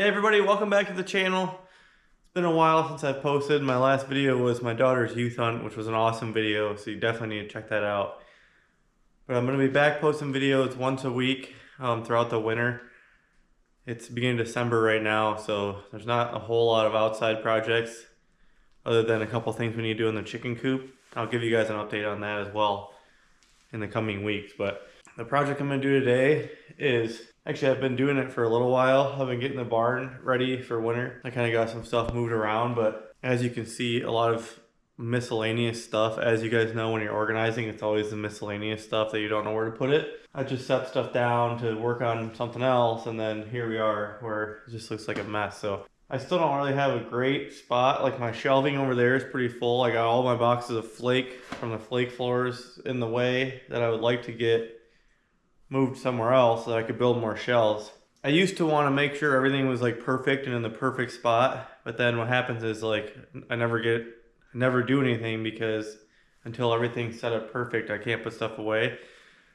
Hey everybody, welcome back to the channel. It's been a while since I've posted. My last video was my daughter's youth hunt, which was an awesome video, so you definitely need to check that out. But I'm going to be back posting videos once a week throughout the winter. It's beginning of December right now, so there's not a whole lot of outside projects other than a couple things we need to do in the chicken coop. I'll give you guys an update on that as well in the coming weeks. But the project I'm going to do today is, actually I've been doing it for a little while. I've been getting the barn ready for winter. I kind of got some stuff moved around, but as you can see, a lot of miscellaneous stuff. As you guys know, when you're organizing, it's always the miscellaneous stuff that you don't know where to put it. I just set stuff down to work on something else, and then here we are where it just looks like a mess. So I still don't really have a great spot. Like my shelving over there is pretty full. I got all my boxes of flake from the flake floors in the way that I would like to get moved somewhere else so that I could build more shelves. I used to want to make sure everything was like perfect and in the perfect spot, but then what happens is like I never do anything because until everything's set up perfect, I can't put stuff away.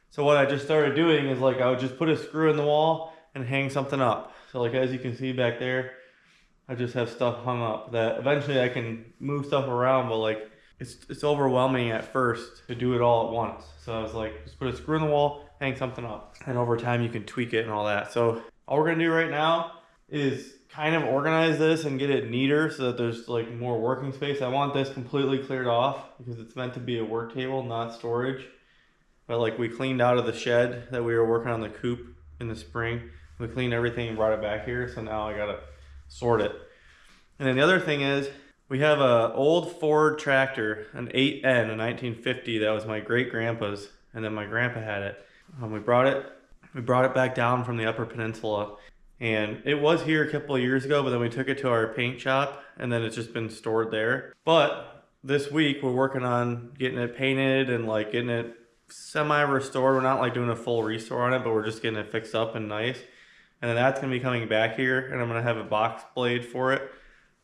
So what I just started doing is like I would just put a screw in the wall and hang something up. So like as you can see back there, I just have stuff hung up that eventually I can move stuff around, but like it's overwhelming at first to do it all at once. So I was like, just put a screw in the wall, hang something up, and over time you can tweak it and all that. So all we're gonna do right now is kind of organize this and get it neater so that there's like more working space. I want this completely cleared off because it's meant to be a work table, not storage. But like we cleaned out of the shed that we were working on the coop in the spring. We cleaned everything and brought it back here, so now I gotta sort it. And then the other thing is, we have a old Ford tractor, an 8N, a 1950, that was my great-grandpa's, and then my grandpa had it. We brought it back down from the Upper Peninsula, and it was here a couple of years ago, but then we took it to our paint shop, and then it's just been stored there. But this week, we're working on getting it painted and like getting it semi-restored. We're not like doing a full restore on it, but we're just getting it fixed up and nice. And then that's gonna be coming back here, and I'm gonna have a box blade for it,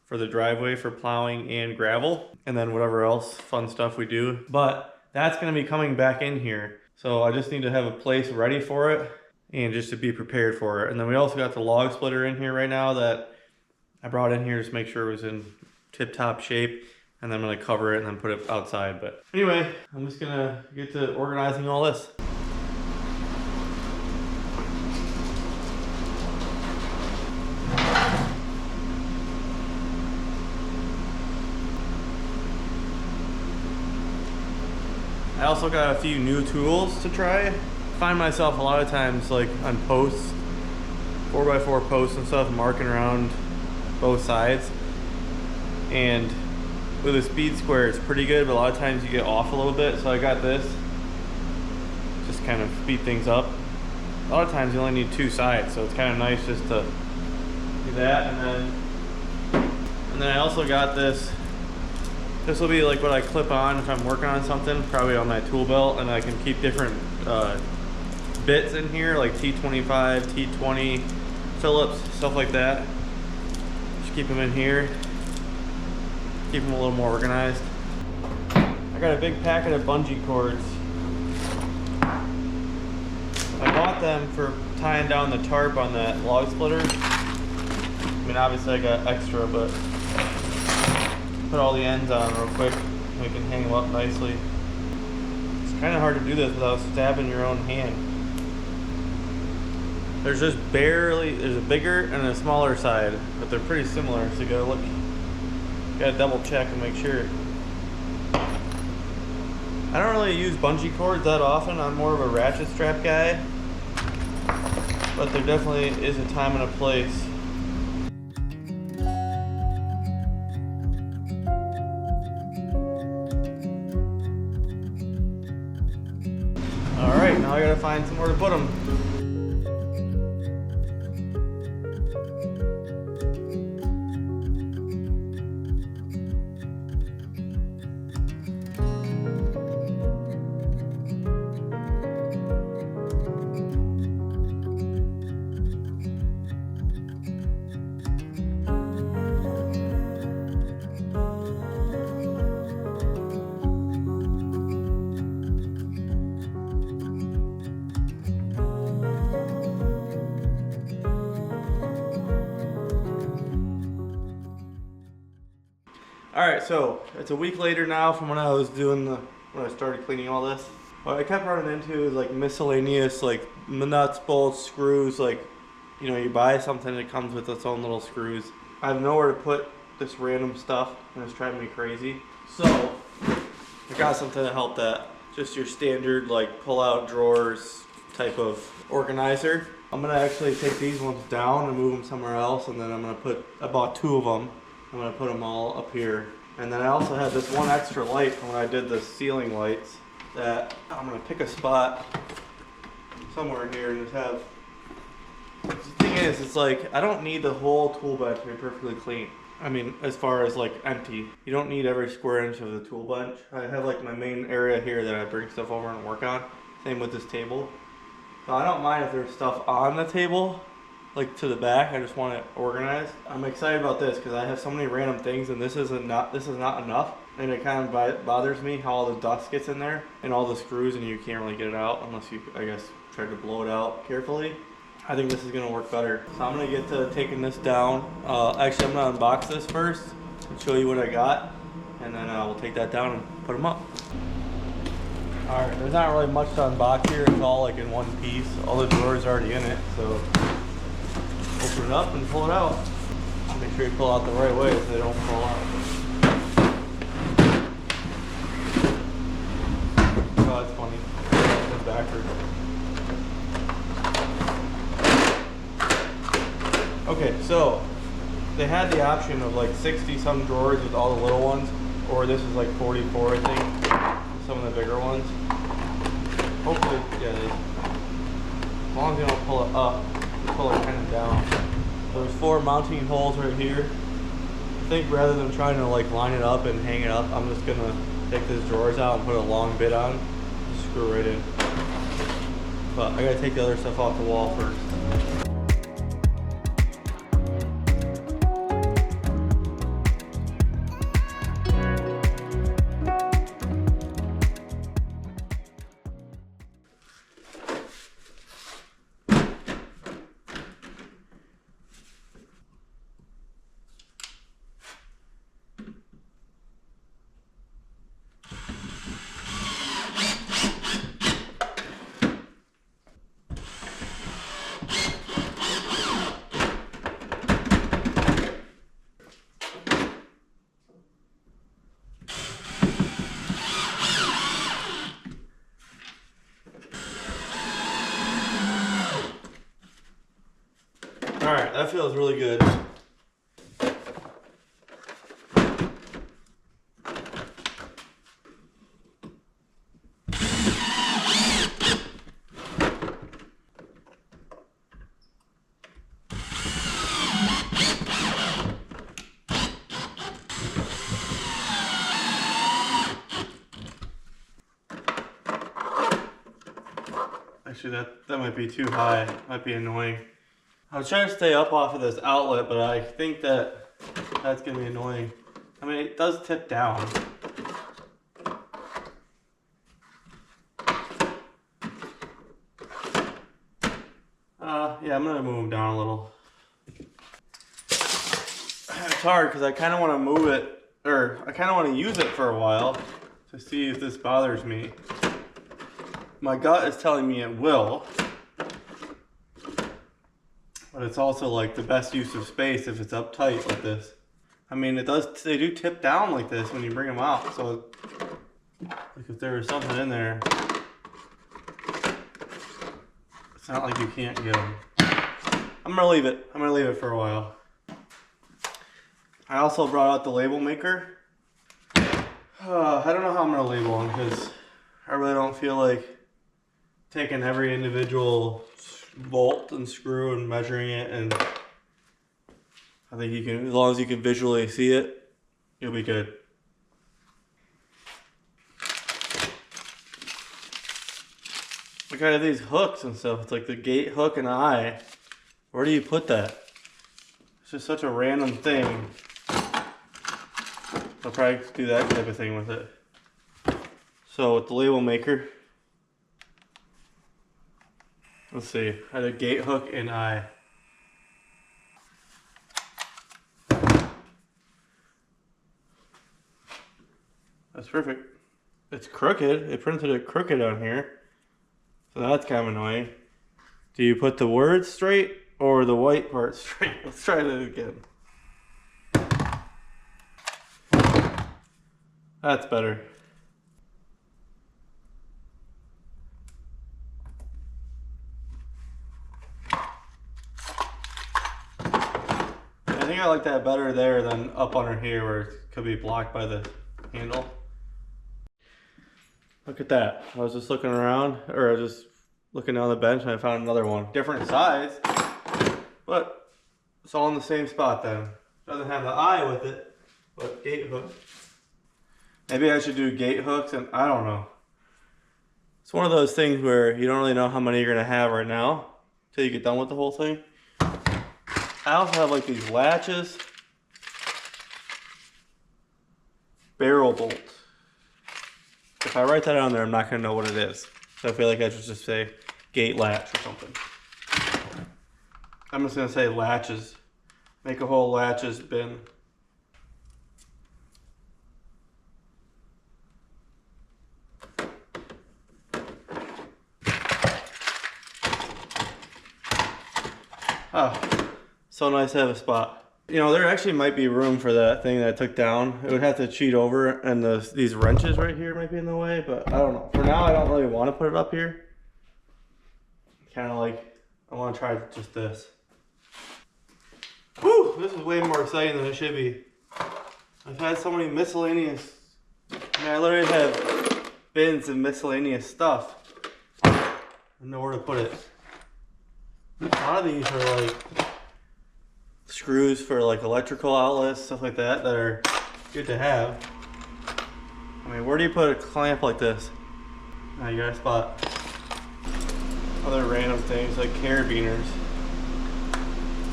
for the driveway for plowing and gravel, and then whatever else fun stuff we do. But that's gonna be coming back in here. So I just need to have a place ready for it and just to be prepared for it. And then we also got the log splitter in here right now that I brought in here just to make sure it was in tip-top shape. And then I'm gonna cover it and then put it outside. But anyway, I'm just gonna get to organizing all this. I also got a few new tools to try. I find myself a lot of times like on posts, 4x4 posts and stuff, marking around both sides. And with a speed square, it's pretty good, but a lot of times you get off a little bit. So I got this, just kind of speed things up. A lot of times you only need two sides, so it's kind of nice just to do that. And then I also got this. This will be like what I clip on if I'm working on something, probably on my tool belt, and I can keep different bits in here, like T25, T20, Phillips, stuff like that. Just keep them in here, keep them a little more organized. I got a big packet of bungee cords. I bought them for tying down the tarp on that log splitter. I mean, obviously I got extra, but put all the ends on real quick and we can hang them up nicely. It's kind of hard to do this without stabbing your own hand. There's just barely, there's a bigger and a smaller side, but they're pretty similar, so you gotta look, you gotta double check and make sure. I don't really use bungee cords that often. I'm more of a ratchet strap guy, but there definitely is a time and a place. Alright, now I gotta find somewhere to put them. Alright, so it's a week later now from when I was when I started cleaning all this. What I kept running into is like miscellaneous like nuts, bolts, screws, like, you know, you buy something that comes with its own little screws. I have nowhere to put this random stuff and it's driving me crazy. So I got something to help that. Just your standard like pull out drawers type of organizer. I'm gonna actually take these ones down and move them somewhere else, and then I bought 2 of them. I'm gonna put them all up here. And then I also had this one extra light from when I did the ceiling lights that I'm gonna pick a spot somewhere in here and just have. The thing is, it's like, I don't need the whole tool bench to be perfectly clean. I mean, as far as like empty. You don't need every square inch of the tool bench. I have like my main area here that I bring stuff over and work on. Same with this table. So I don't mind if there's stuff on the table, like to the back. I just want it organized. I'm excited about this because I have so many random things, and this is not enough. And it kind of bothers me how all the dust gets in there and all the screws, and you can't really get it out unless you, I guess, try to blow it out carefully. I think this is gonna work better. So I'm gonna get to taking this down. Actually, I'm gonna unbox this first and show you what I got, and then we'll take that down and put them up. All right, there's not really much to unbox here. It's all like in one piece. All the drawers are already in it, so open it up and pull it out. Make sure you pull out the right way so they don't fall out. Oh, that's funny. It's backwards. Okay, so they had the option of like 60 some drawers with all the little ones, or this is like 44, I think, some of the bigger ones. Hopefully, yeah, as long as you don't pull it up, you pull it kind of down. There's 4 mounting holes right here. I think rather than trying to like line it up and hang it up, I'm just gonna take these drawers out and put a long bit on, just screw right in. But I gotta take the other stuff off the wall first. Alright, that feels really good. Actually, that might be too high. Might be annoying. I was trying to stay up off of this outlet, but I think that's gonna be annoying. I mean, it does tip down. Yeah, I'm gonna move them down a little. It's hard because I kind of want to move it, or I kind of want to use it for a while to see if this bothers me. My gut is telling me it will. But it's also like the best use of space if it's uptight like this. I mean, they do tip down like this when you bring them out. So, like if there was something in there, it's not like you can't get them. I'm gonna leave it. I'm gonna leave it for a while. I also brought out the label maker. I don't know how I'm gonna label them because I really don't feel like taking every individual bolt and screw and measuring it, and I think you can, as long as you can visually see it, you'll be good. Look at these hooks and stuff. It's like the gate hook and eye. Where do you put that? It's just such a random thing. I'll probably do that type of thing with it. So with the label maker, let's see, I had a gate hook and eye. That's perfect. It's crooked. It printed it crooked on here. So that's kind of annoying. Do you put the words straight or the white part straight? Let's try that again. That's better. I think I like that better there than up under here where it could be blocked by the handle. Look at that. I was just looking around, or just looking down the bench, and I found another one. Different size, but it's all in the same spot then. Doesn't have the eye with it, but gate hook. Maybe I should do gate hooks, and I don't know. It's one of those things where you don't really know how many you're gonna have right now until you get done with the whole thing. I also have like these latches. Barrel bolt. If I write that on there, I'm not gonna know what it is. So I feel like I should just say gate latch or something. I'm just gonna say latches. Make a whole latches bin. Oh, so nice to have a spot. You know, there actually might be room for that thing that I took down. It would have to cheat over, and these wrenches right here might be in the way, but I don't know. For now, I don't really want to put it up here. Kind of like, I want to try just this. Whew, this is way more exciting than it should be. I've had so many miscellaneous, I literally have bins of miscellaneous stuff. I don't know where to put it. A lot of these are like screws for like electrical outlets, stuff like that, that are good to have. I mean, where do you put a clamp like this? Oh, you got a spot. Other random things like carabiners.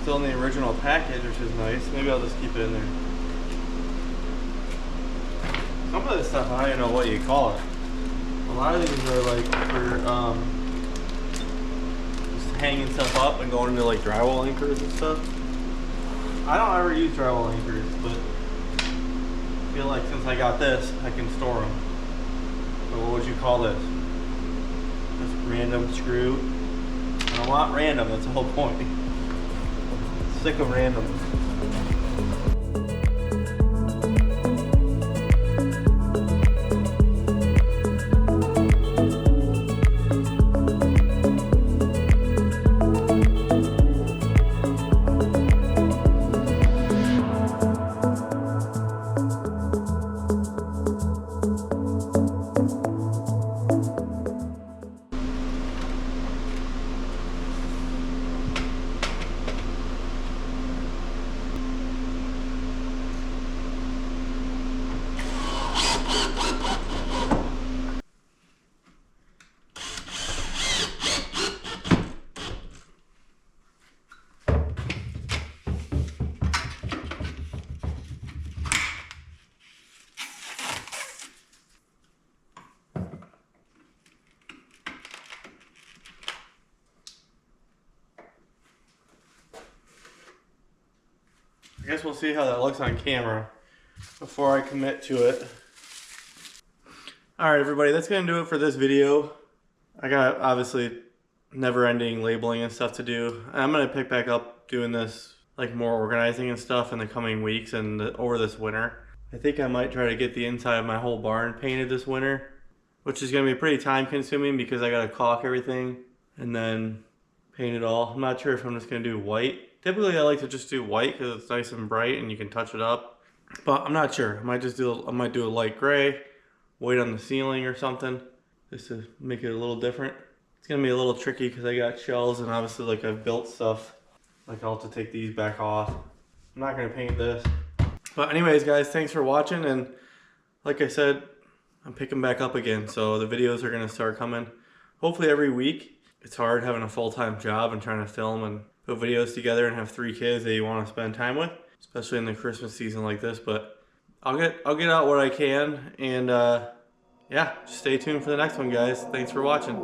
Still in the original package, which is nice. Maybe I'll just keep it in there. Some of this stuff, I don't even know what you call it. A lot of these are like for just hanging stuff up and going into like drywall anchors and stuff. I don't ever use drywall anchors, but I feel like since I got this, I can store them. So what would you call this? This random screw. I don't want random, that's the whole point. Sick of random. I guess we'll see how that looks on camera before I commit to it. Alright everybody, that's going to do it for this video. I got obviously never-ending labeling and stuff to do. I'm going to pick back up doing this, like more organizing and stuff in the coming weeks and over this winter. I think I might try to get the inside of my whole barn painted this winter, which is going to be pretty time consuming because I got to caulk everything and then paint it all. I'm not sure if I'm just going to do white. Typically I like to just do white because it's nice and bright and you can touch it up. But I'm not sure. I might do a light gray, wait on the ceiling or something, just to make it a little different. It's gonna be a little tricky because I got shells and obviously like I've built stuff. Like I'll have to take these back off. I'm not gonna paint this. But anyways guys, thanks for watching, and like I said, I'm picking back up again. So the videos are gonna start coming hopefully every week. It's hard having a full-time job and trying to film and put videos together and have 3 kids that you want to spend time with, especially in the Christmas season like this. But I'll get out what I can, and yeah, just stay tuned for the next one, guys. Thanks for watching.